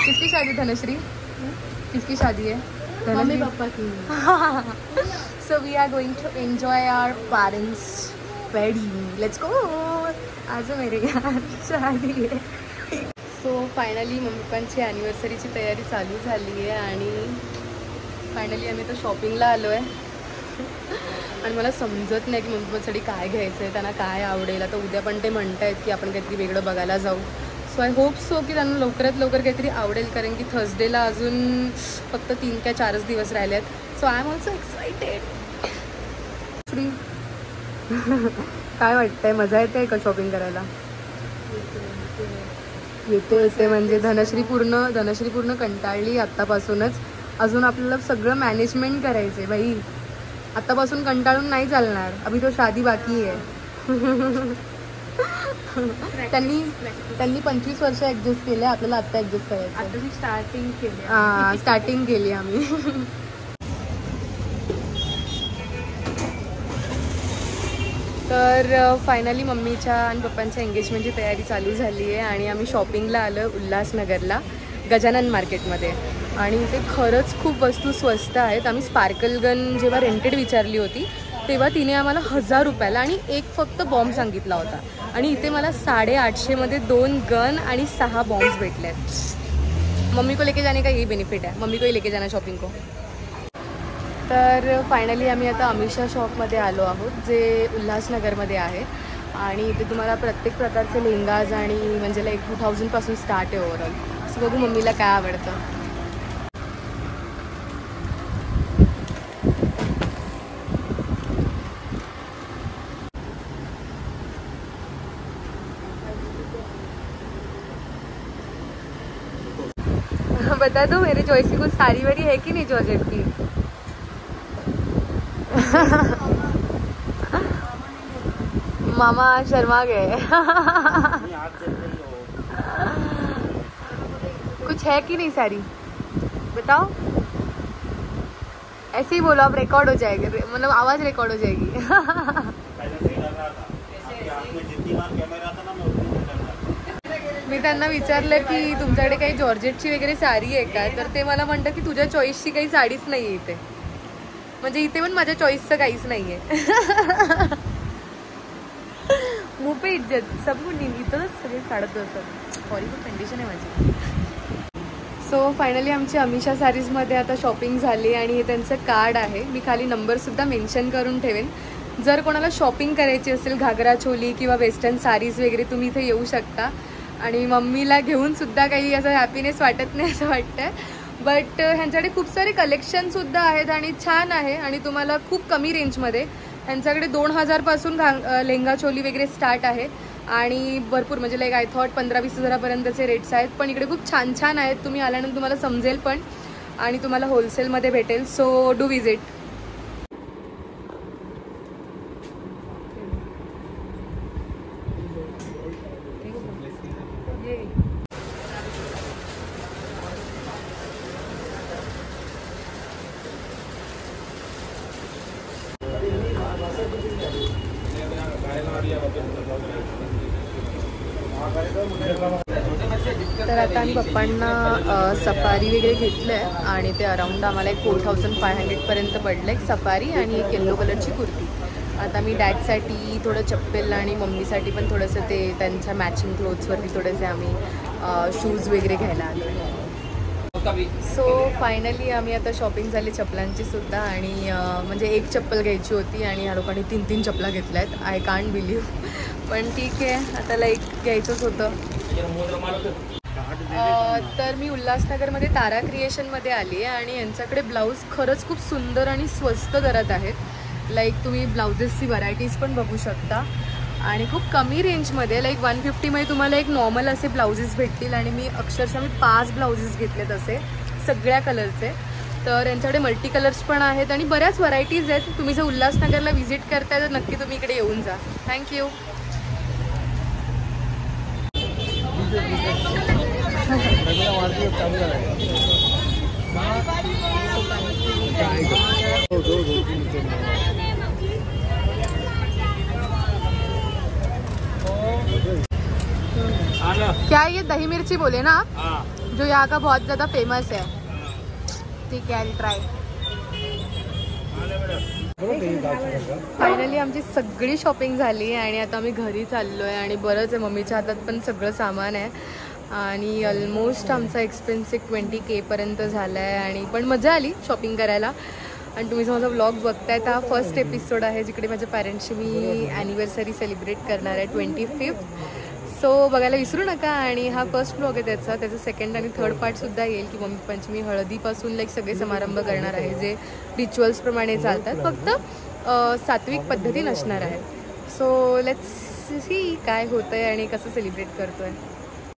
किसकी शादी धनश्री? किसकी शादी है? मम्मी पापा की। So we are going to enjoy our parents' wedding. Let's go. आज मेरे यहाँ शादी है. सो फायनली मम्मी पप्पांची ॲनिव्हर्सरीची तयारी चालू झाली आहे आणि फायनली आम्ही आता शॉपिंगला आलो आहे. आणि मला समजत नाही की मम्मी पप्पांसाठी काय घ्यायचं आहे, त्यांना काय आवडेल. आता उद्या पण ते म्हणत आहेत की आपण काहीतरी वेगळं बघायला जाऊ. सो आय होप सो की त्यांना लवकरात लवकर काहीतरी आवडेल, कारण की थर्सडेला अजून फक्त 3 का 4 दिवस राहिले आहेत. So I am also excited. काय वाटतंय, मजा येते का शॉपिंग करायला? येते म्हणजे धनश्री पूर्ण कंटाळली आत्तापासूनच. अजून आपल्याला सगळं मॅनेजमेंट करायचं आहे बाई. आत्तापासून कंटाळून नाही चालणार. अभी तो शादी बाकी आहे. त्यांनी 25 वर्ष ॲडजस्ट केले, आपल्याला आत्ता ॲडजस्ट करायचं. आता मी स्टार्टिंग केली आम्ही. तर फायनली मम्मीच्या आणि पप्पांच्या एंगेजमेंटची तयारी चालू झाली आहे आणि आम्ही शॉपिंगला आलो उल्हासनगरला गजानन मार्केटमध्ये. आणि इथे खरंच खूप वस्तू स्वस्त आहेत. आम्ही स्पार्कल गन जेव्हा रेंटेड विचारली होती तेव्हा तिने आम्हाला 1000 रुपयाला आणि एक फक्त बॉम्ब सांगितला होता. आणि इथे मला 850 2 गन आणि 6 बॉम्ब्स भेटले आहेत. मम्मी को लेके जाने का यही बेनिफिट है, मम्मी को ही लेके जाना शॉपिंग को. तर फायनली आम्ही आता अमिषा शॉपमध्ये आलो आहोत, जे उल्हासनगरमध्ये आहे. आणि इथे तुम्हाला प्रत्येक प्रकारचे लेंगाज आणि म्हणजे लाईक 2000पासून स्टार्ट आहे ओव्हरऑल. सो बघू मम्मीला काय आवडतं. बता दो मेरे चॉइस की कुछ साड़ी वाड़ी है कि नहीं जॉर्जेट की? मामा शर्मा गए. कुछ है कि नहीं साड़ी बताओ. ऐसे ही बोलो, आप रिकॉर्ड हो जाएगा, मतलब आवाज रिकॉर्ड हो जाएगी. मी त्यांना विचारलं की तुमच्याकडे काही जॉर्जेटची वगैरे साडी आहे का, तर ते मला म्हणतात की तुझ्या चॉईसची काही साडीच नाही आहे इथे. म्हणजे इथे पण माझ्या चॉईसचं काहीच नाही आहे. मुंह पे इज्जत सबको इथंच सगळे काढत असत. हॉरिबल कंडिशन आहे माझी. सो फायनली आमची अमिषा सारीजमध्ये आता शॉपिंग झाली आणि हे त्यांचं कार्ड आहे. मी खाली नंबरसुद्धा मेन्शन करून ठेवेन. जर कोणाला शॉपिंग करायची असेल घागरा चोली किंवा वेस्टर्न साडीज वगैरे तुम्ही इथे येऊ शकता. आणि मम्मीला घेऊनसुद्धा काही असं हॅपीनेस वाटत नाही असं वाटतं. बट ह्यांच्याकडे खूप सारे कलेक्शनसुद्धा आहेत आणि छान आहे आणि तुम्हाला खूप कमी रेंजमध्ये. ह्यांच्याकडे 2000पासून लेंगा चोली वगैरे स्टार्ट आहे आणि भरपूर म्हणजे लाईक आय थॉट 15-20 हजारापर्यंतचे रेट्स आहेत. पण इकडे खूप छान छान आहेत. तुम्ही आल्यानंतर तुम्हाला समजेल पण आणि तुम्हाला होलसेलमध्ये भेटेल. So do visit. तर आता आम्ही पप्पांना सफारी वगैरे घेतलं आहे आणि ते अराउंड आम्हाला एक 4500पर्यंत पडलं. एक सफारी आणि एक येल्लो कलरची कुर्ती. आता मी डॅडसाठी थोडं चप्पल आणि मम्मीसाठी पण थोडंसं ते त्यांच्या मॅचिंग क्लोथ्सवरती थोडेसे आम्ही शूज वगैरे घ्यायला आलो. सो फायनली आम्ही आता शॉपिंग झाली चप्पलांची सुद्धा. आणि म्हणजे एक चप्पल घ्यायची होती आणि ह्या लोकांनी 3 चप्पला घेतल्या आहेत. I can't believe. पण ठीक आहे, आता लाईक घ्यायचंच होतं. तर मी उल्हासनगरमध्ये तारा क्रिएशनमध्ये आली आहे आणि यांच्याकडे ब्लाऊज खरंच खूप सुंदर आणि स्वस्त दरात आहेत. लाईक तुम्ही ब्लाउजेसची व्हरायटीज पण बघू शकता आणि खूप कमी रेंजमध्ये. लाईक 150मध्ये तुम्हाला एक नॉर्मल असे ब्लाउजेस भेटतील आणि मी अक्षरशः 5 ब्लाउजेस घेतलेत असे सगळ्या कलरचे. तर यांच्याकडे मल्टी कलर्स पण आहेत आणि बऱ्याच व्हरायटीज आहेत. तुम्ही जर उल्हासनगरला व्हिजिट करताय तर नक्की तुम्ही इकडे येऊन जा. थँक्यू. क्या ये दही मिर्ची बोले ना आप? जो यहाँ का बहुत ज़्यादा फेमस है. ठीक आहे, ट्राय. फायनली आमची सगळी शॉपिंग झाली आणि आता आम्ही घरी चाललो आहे आणि बरंच आहे. मम्मीच्या हातात पण सगळं सामान आहे आणि ऑलमोस्ट आमचा एक्सपेन्स 20K पर्यंत झाला आहे आणि पण मजा आली शॉपिंग करायला. आणि तुम्ही जो माझा व्लॉग बघताय तर हा फर्स्ट एपिसोड आहे जिकडे माझ्या पॅरेंट्सची मी ॲनिव्हर्सरी सेलिब्रेट करणार आहे 25th. सो बघायला विसरू नका. आणि हा फर्स्ट व्लॉग आहे त्याचं सेकंड आणि थर्ड पार्टसुद्धा येईल की मम्मी पप्पांची मी हळदीपासून लाईक सगळे समारंभ करणार आहे जे रिच्युअल्सप्रमाणे चालतात, फक्त सात्विक पद्धती नसणार आहे. सो लेट्स सी काय होतं आहे आणि कसं सेलिब्रेट करतो आहे.